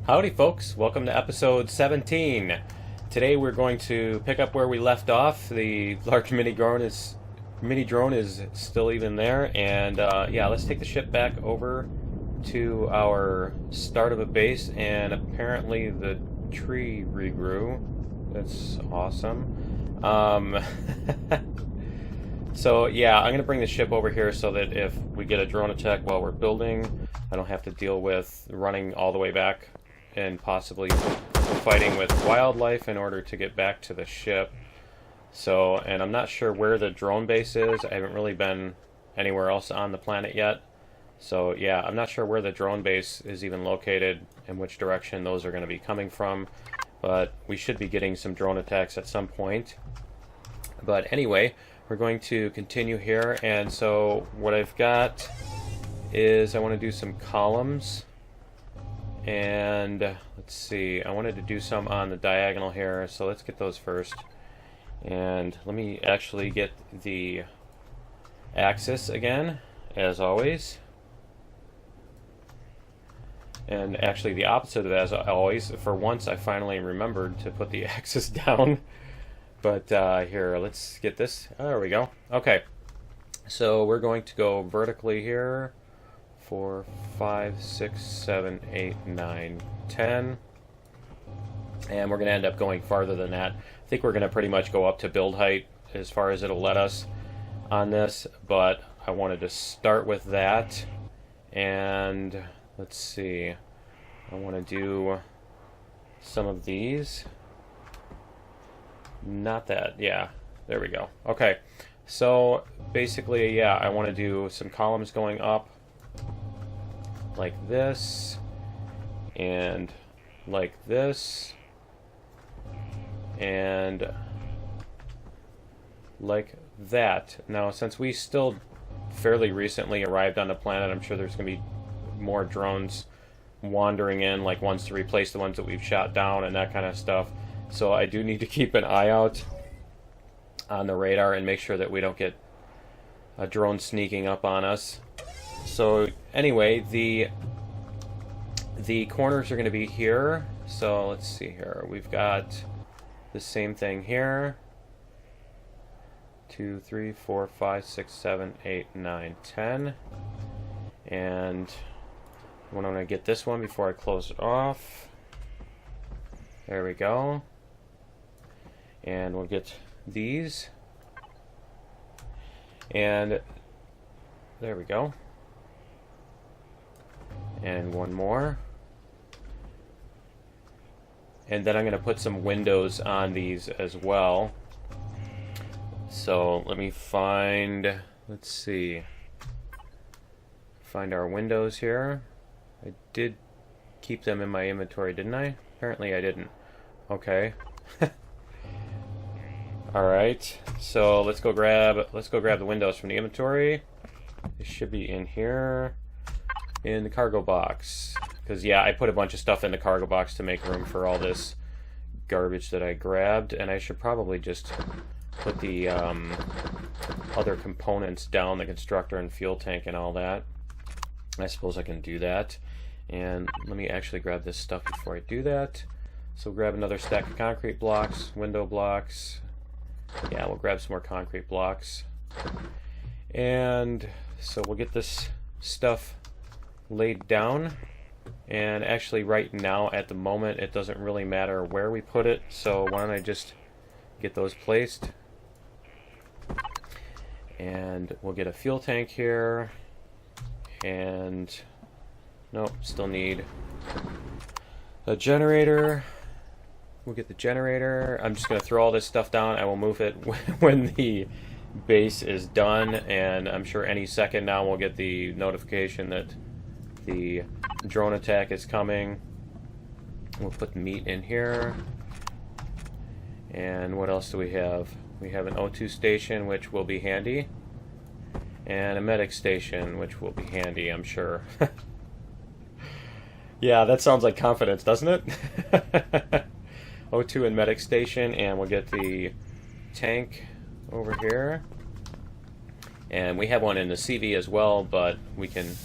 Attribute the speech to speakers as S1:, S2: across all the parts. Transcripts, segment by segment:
S1: Howdy folks, welcome to episode 17. Today we're going to pick up where we left off. The large mini drone is still even there, and yeah, let's take the ship back over to our start of a base, and apparently the tree regrew. That's awesome. So yeah, I'm going to bring the ship over here so that if we get a drone attack while we're building, I don't have to deal with running all the way back and possibly fighting with wildlife in order to get back to the ship. So, and I'm not sure where the drone base is. I haven't really been anywhere else on the planet yet. So yeah, I'm not sure where the drone base is even located and which direction those are going to be coming from. But we should be getting some drone attacks at some point. But anyway, we're going to continue here. And so what I've got is I want to do some columns. And let's see, I wanted to do some on the diagonal here, so let's get those first. And let me actually get the axis again, as always. And actually the opposite of as always. For once I finally remembered to put the axis down. But here, let's get this. Oh, there we go. Okay, so we're going to go vertically here. 4, 5, 6, 7, 8, 9, 10. And we're going to end up going farther than that. I think we're going to pretty much go up to build height as far as it'll let us on this, but I wanted to start with that. And let's see, I want to do some of these. Not that, yeah, there we go. Okay, so basically, yeah, I want to do some columns going up like this, and like this, and like that. Now, since we still fairly recently arrived on the planet, I'm sure there's going to be more drones wandering in, like ones to replace the ones that we've shot down and that kind of stuff. So I do need to keep an eye out on the radar and make sure that we don't get a drone sneaking up on us. So anyway, the corners are going to be here. So let's see here. We've got the same thing here. 2, 3, 4, 5, 6, 7, 8, 9, 10. And I'm going to get this one before I close it off. There we go. And we'll get these. And there we go. And one more. And then I'm going to put some windows on these as well. So let me find, let's see, find our windows here. I did keep them in my inventory, didn't I? Apparently I didn't. Okay. Alright, so let's go grab the windows from the inventory. They should be in here. In the cargo box, because yeah, I put a bunch of stuff in the cargo box to make room for all this garbage that I grabbed, and I should probably just put the other components down, the constructor and fuel tank and all that. I suppose I can do that. And let me actually grab this stuff before I do that. So grab another stack of concrete blocks, window blocks. Yeah, we'll grab some more concrete blocks. And so we'll get this stuff laid down, and actually right now at the moment it doesn't really matter where we put it, so why don't I just get those placed. And we'll get a fuel tank here, and nope, still need a generator. We'll get the generator. I'm just going to throw all this stuff down. I will move it when the base is done, and I'm sure any second now we'll get the notification that the drone attack is coming. We'll put the meat in here. And what else do we have? We have an O2 station, which will be handy, and a medic station, which will be handy, I'm sure. Yeah, that sounds like confidence, doesn't it? O2 and medic station, and we'll get the tank over here. And we have one in the CV as well, but we can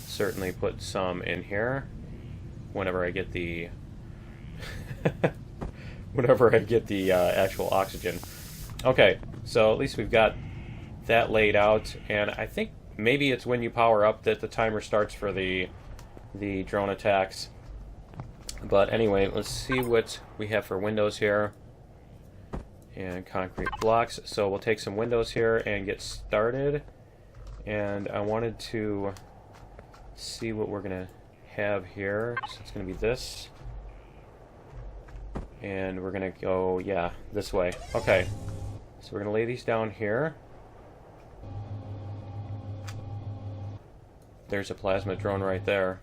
S1: certainly put some in here. whenever I get the whenever I get the actual oxygen. Okay, so at least we've got that laid out, and I think maybe it's when you power up that the timer starts for the drone attacks. But anyway, let's see what we have for windows here. And concrete blocks. So we'll take some windows here and get started. And I wanted to see what we're going to have here. So it's going to be this. And we're going to go, yeah, this way. Okay. So we're going to lay these down here. There's a plasma drone right there.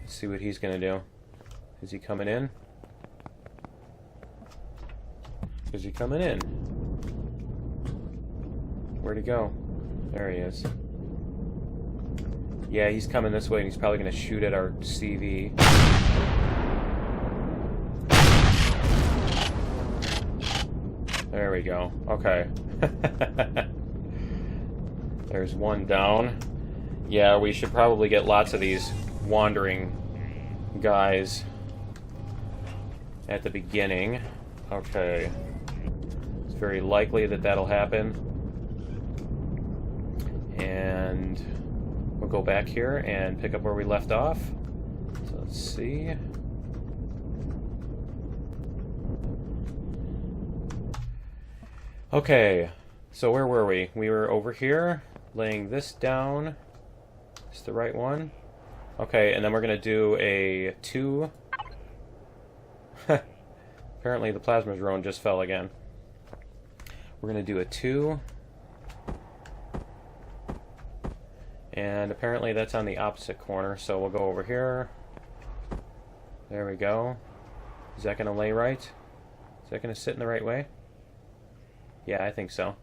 S1: Let's see what he's going to do. Is he coming in? Is he coming in? Where'd he go? There he is. Yeah, he's coming this way, and he's probably going to shoot at our CV. There we go. Okay. There's one down. Yeah, we should probably get lots of these wandering guys at the beginning. Okay. It's very likely that that'll happen. And we'll go back here and pick up where we left off. So let's see. Okay, so where were we? We were over here, laying this down. Is the right one? Okay, and then we're going to do a 2. Apparently the plasma drone just fell again. We're going to do a 2. And apparently that's on the opposite corner, so we'll go over here. There we go. Is that going to lay right? Is that going to sit in the right way? Yeah, I think so.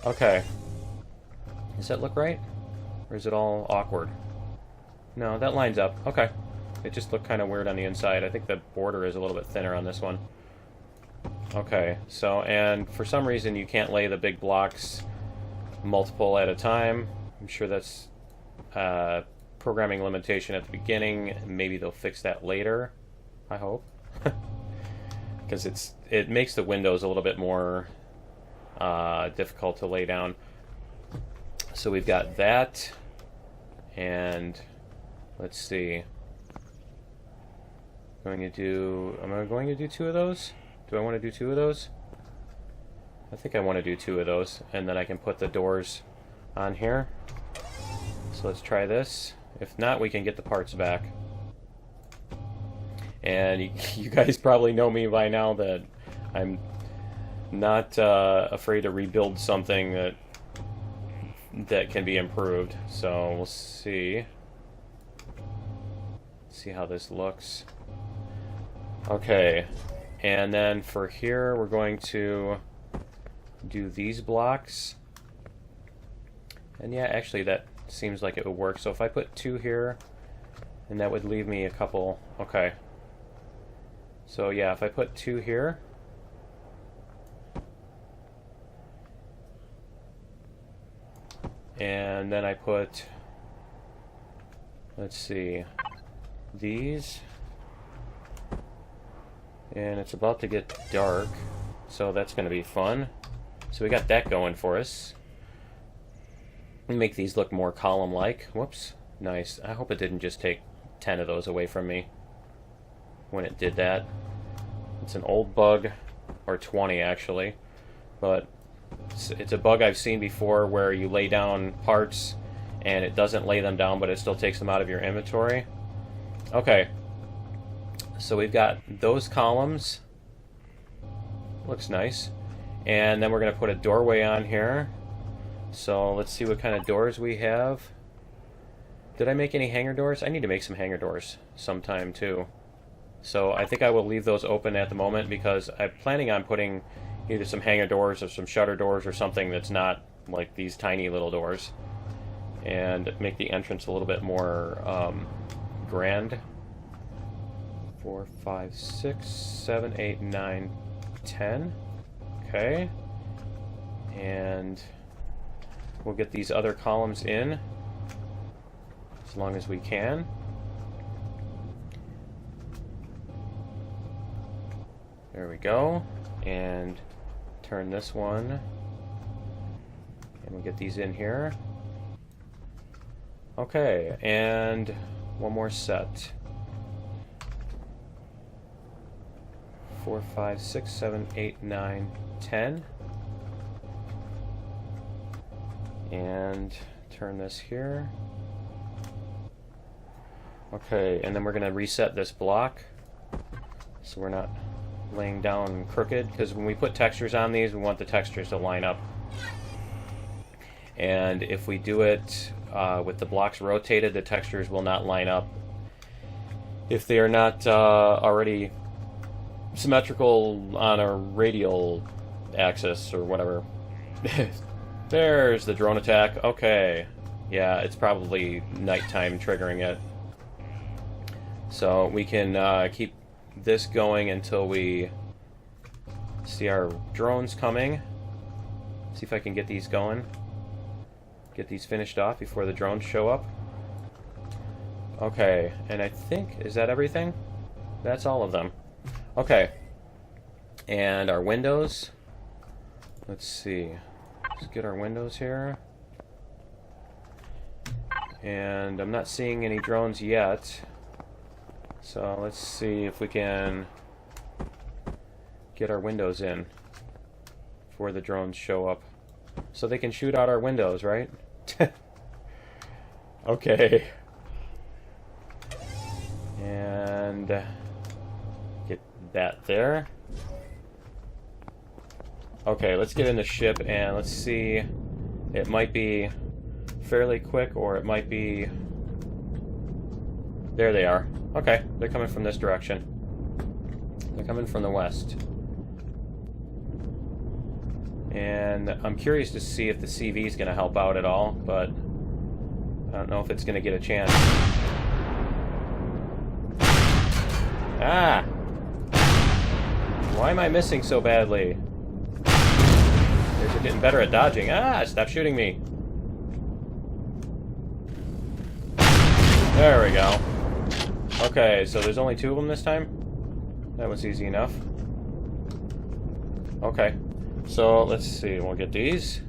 S1: Okay. Does that look right? Or is it all awkward? No, that lines up. Okay. It just looked kind of weird on the inside. I think the border is a little bit thinner on this one. Okay, so, and for some reason you can't lay the big blocks multiple at a time. I'm sure that's a programming limitation at the beginning. Maybe they'll fix that later, I hope. Because it makes the windows a little bit more difficult to lay down. So we've got that, and let's see. Am I going to do 2 of those? Do I want to do 2 of those? I think I want to do 2 of those, and then I can put the doors on here. So let's try this. If not, we can get the parts back. And you guys probably know me by now that I'm not afraid to rebuild something that can be improved. So we'll see. See how this looks. Okay, and then for here we're going to do these blocks. And yeah, actually that seems like it would work. So if I put 2 here, and that would leave me a couple. Okay. So yeah, if I put 2 here, and then I put, let's see, these, and it's about to get dark, so that's going to be fun. So we got that going for us. Make these look more column-like. Whoops. Nice. I hope it didn't just take 10 of those away from me when it did that. It's an old bug, or 20 actually, but it's a bug I've seen before where you lay down parts and it doesn't lay them down, but it still takes them out of your inventory. Okay, so we've got those columns. Looks nice. And then we're going to put a doorway on here. So let's see what kind of doors we have. Did I make any hangar doors? I need to make some hangar doors sometime too. So I think I will leave those open at the moment because I'm planning on putting either some hangar doors or some shutter doors or something that's not like these tiny little doors, and make the entrance a little bit more grand. 4, 5, 6, 7, 8, 9, 10. Okay. And we'll get these other columns in as long as we can. There we go. And turn this one. And we'll get these in here. Okay, and one more set. 4, 5, 6, 7, 8, 9, 10. And turn this here. Okay, and then we're going to reset this block so we're not laying down crooked, because when we put textures on these, we want the textures to line up. And if we do it with the blocks rotated, the textures will not line up if they are not already symmetrical on a radial axis or whatever. There's the drone attack. Okay. Yeah, it's probably nighttime triggering it. So we can keep this going until we see our drones coming. See if I can get these going. Get these finished off before the drones show up. Okay, and I think, is that everything? That's all of them. Okay. And our windows. Let's see. Let's get our windows here. And I'm not seeing any drones yet. So let's see if we can get our windows in before the drones show up. So they can shoot out our windows, right? Okay. And get that there. Okay, let's get in the ship and let's see. It might be fairly quick, or it might be... There they are. Okay, they're coming from this direction. They're coming from the west. And I'm curious to see if the CV is going to help out at all, but I don't know if it's going to get a chance. Ah! Why am I missing so badly? They're getting better at dodging. Ah! Stop shooting me. There we go. Okay, so there's only 2 of them this time? That was easy enough. Okay. So, let's see. We'll get these.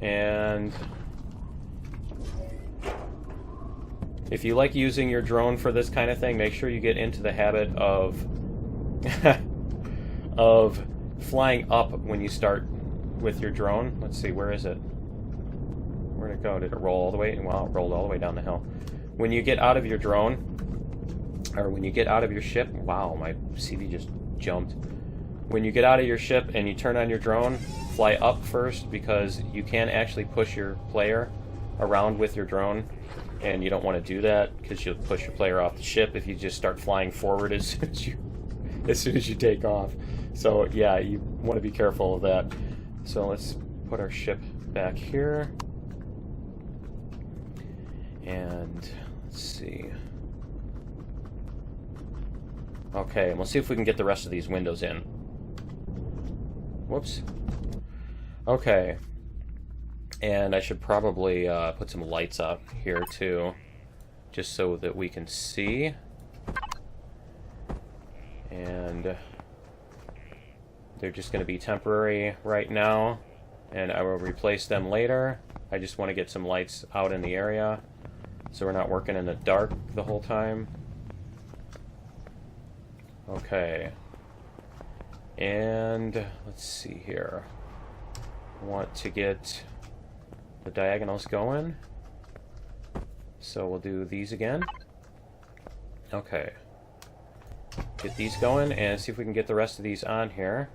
S1: And... if you like using your drone for this kind of thing, make sure you get into the habit of... of flying up when you start with your drone. Let's see, where is it? Where'd it go? Did it roll all the way? Wow, it rolled all the way down the hill. When you get out of your drone, or when you get out of your ship, wow, my CV just jumped. When you get out of your ship and you turn on your drone, fly up first, because you can actually push your player around with your drone, and you don't want to do that because you'll push your player off the ship if you just start flying forward as soon as you take off. So yeah, you want to be careful of that. So let's put our ship back here. And let's see. Okay, and we'll see if we can get the rest of these windows in. Whoops. Okay. And I should probably put some lights up here too, just so that we can see. And they're just going to be temporary right now, and I will replace them later. I just want to get some lights out in the area, so we're not working in the dark the whole time. Okay. And let's see here. I want to get the diagonals going. So we'll do these again. Okay. Get these going and see if we can get the rest of these on here.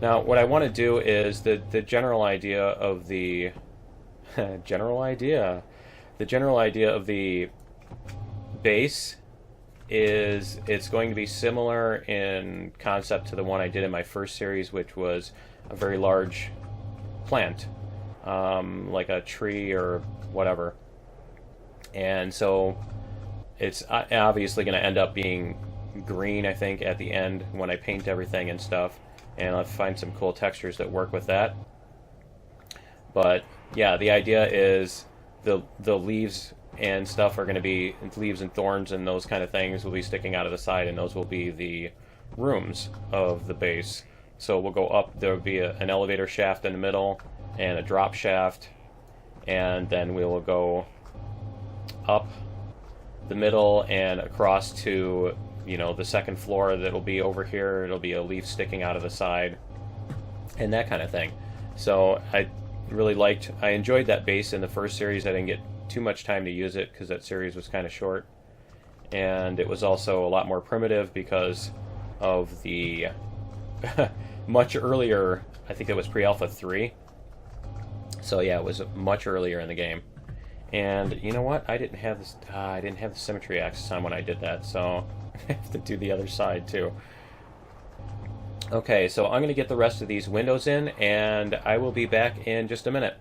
S1: Now, what I want to do is the general idea of the general idea of the base is it's going to be similar in concept to the one I did in my first series, which was a very large plant, like a tree or whatever. And so it's obviously going to end up being green, I think, at the end when I paint everything and stuff. And I'll find some cool textures that work with that. But yeah, the idea is the leaves and stuff are going to be leaves and thorns, and those kind of things will be sticking out of the side, and those will be the rooms of the base. So we'll go up. There will be an elevator shaft in the middle and a drop shaft, and then we will go up the middle and across to, you know, the second floor that'll be over here. It'll be a leaf sticking out of the side and that kind of thing. So I enjoyed that base in the first series. I didn't get too much time to use it because that series was kind of short, and it was also a lot more primitive because of the much earlier, I think it was pre-alpha 3. So yeah, it was much earlier in the game. And you know what? I didn't have this. I didn't have the symmetry axis on when I did that, so I have to do the other side too. Okay, so I'm going to get the rest of these windows in, and I will be back in just a minute.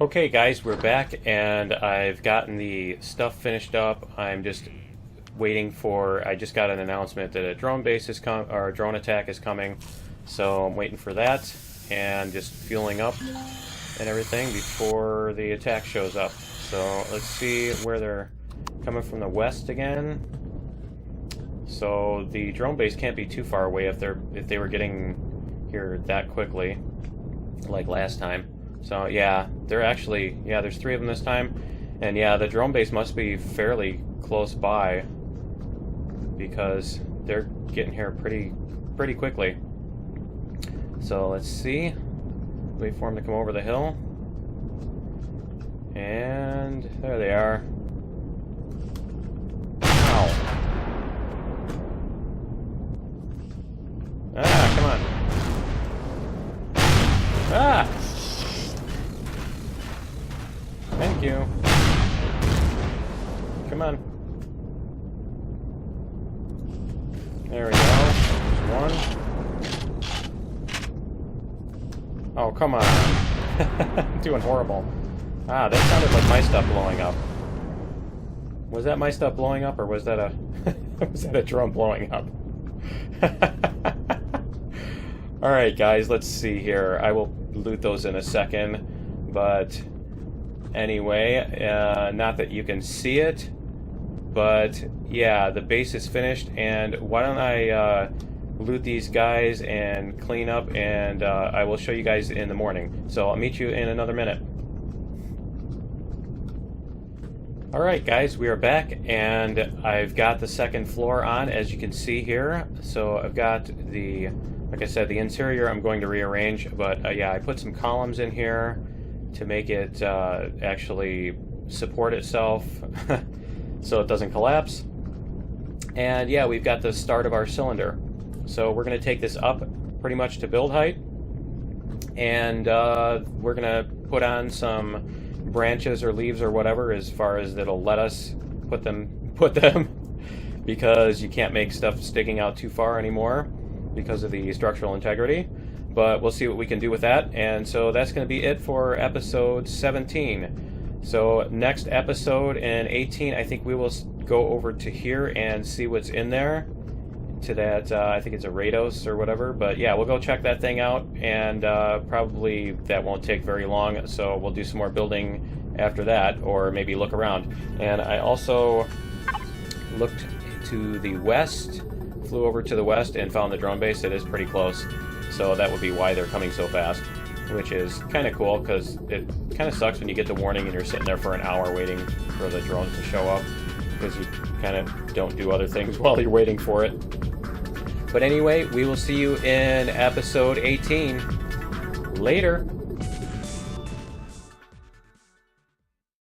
S1: Okay, guys, we're back, and I've gotten the stuff finished up. I'm just waiting for. I just got an announcement that a drone base is or a drone attack is coming, so I'm waiting for that and just fueling up and everything before the attack shows up. So let's see where they're coming from. The west again. So the drone base can't be too far away if they were getting here that quickly, like last time. So yeah, they're actually, yeah, there's 3 of them this time, and yeah, the drone base must be fairly close by because they're getting here pretty quickly. So let's see. Wait for them to come over the hill. And there they are. Ow. Ah, come on. Ah! Thank you. Come on. There we go. There's one. Oh, come on. I'm doing horrible. Ah, that sounded like my stuff blowing up. Was that my stuff blowing up, or was that a was that a drone blowing up? Alright, guys, let's see here. I will loot those in a second, but anyway, not that you can see it, but yeah, the base is finished, and why don't I loot these guys and clean up, and I will show you guys in the morning. So I'll meet you in another minute. Alright, guys, we are back, and I've got the second floor on, as you can see here. So I've got the, like I said, the interior I'm going to rearrange, but yeah, I put some columns in here to make it actually support itself so it doesn't collapse. And yeah, we've got the start of our cylinder. So we're going to take this up pretty much to build height, and we're going to put on some branches or leaves or whatever, as far as it'll let us put them because you can't make stuff sticking out too far anymore because of the structural integrity. But we'll see what we can do with that. And so that's going to be it for episode 17. So next episode in 18, I think we will go over to here and see what's in there. To that, I think it's a Rados or whatever. But yeah, we'll go check that thing out, and probably that won't take very long. So we'll do some more building after that, or maybe look around. And I also looked to the west, flew over to the west, and found the drone base. It is pretty close. So that would be why they're coming so fast, which is kind of cool, because it kind of sucks when you get the warning and you're sitting there for an hour waiting for the drones to show up, because you kind of don't do other things while you're waiting for it. But anyway, we will see you in episode 18. Later.